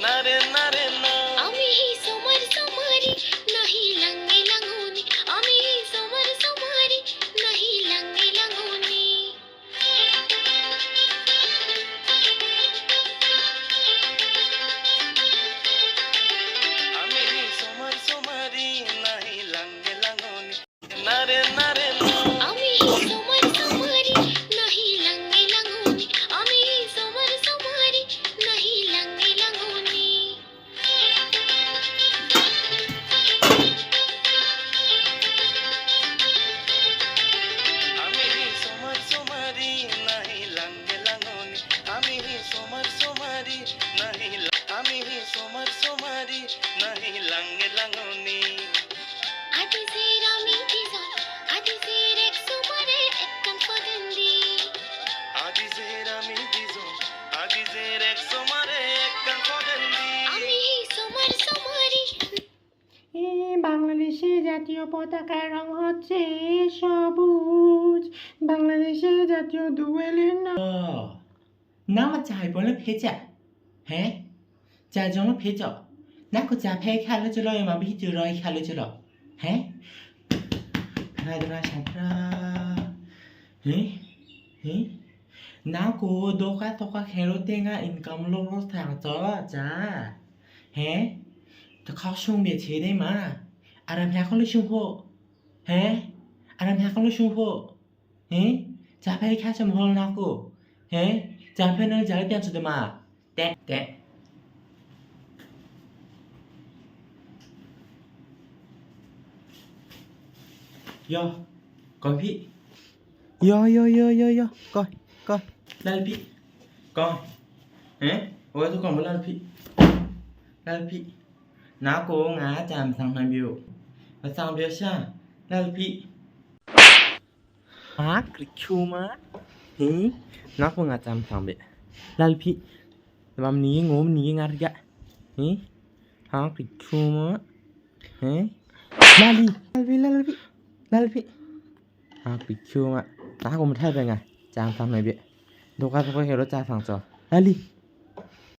নারে নারে না আমি সোমার সোমারি নাহি লঙ্গে লঙ্গুনি আমি সোমার সোমারি নাহি লঙ্গে লঙ্গুনি আমি সোমার সোমারি নাহি লঙ্গে লঙ্গুনি নারে নারে না আমি সোমার সোমারি নাহি লঙ্গে লঙ্গুনি আমি সোমার সোমারি নাহি লঙ্গে লঙ্গুনি আমি সোমার সোমারি নাহি লঙ্গে লঙ্গুনি আমি সোমার সোমারি নাহি আমি সোমার সোমারি নাহি লঙ্গে লঙ্গুনি আদি সেরামি দিজন আদি সেরেক সোমারে একদম পদন্দি আদি সেরামি দিজন আদি সেরেক সোমারে একদম পদন্দি আমি সোমার সোমারি বাংলাদেশের জাতীয় পতাকার রং হচ্ছে সবুজ। বাংলাদেশের জাতীয় দোয়েলের নাম না আমার চাই বলে ভেজা হ্যাঁ যা জন্য ভেজ না কো যা ভে খেলে চলো এমা বি চুর খেলে চলো হ্যাঁ ফেরা সাঁতরা হ্যাঁ হ্যাঁ না কো দোকা তোকা খেলো তেঙ্গা ইনকাম লোক থাক চলো যা হ্যাঁ তো খাও শুং বেছে দে মা আরাম হ্যাঁ খলে শুং হো হ্যাঁ আরাম হ্যাঁ খলে শুং হো হ্যাঁ যা ভে খেলে চম হল না কো হ্যাঁ যা ভে না যা পেঁচ দে মা তে তে yo coi phi yo coi lal phi coi hả ôi tôi còn muốn lal phi nó cô ngã chạm sang hai biểu và sang biểu xa lal phi má kịch chu má hí nó cô ngã chạm sang bệ lal phi làm ní ngốm ní ngã ra hí há kịch chu má hé lal phi pichu mà ta cũng thay về ngày chàng thằng này bị đâu có hiểu nó cha thằng trò lali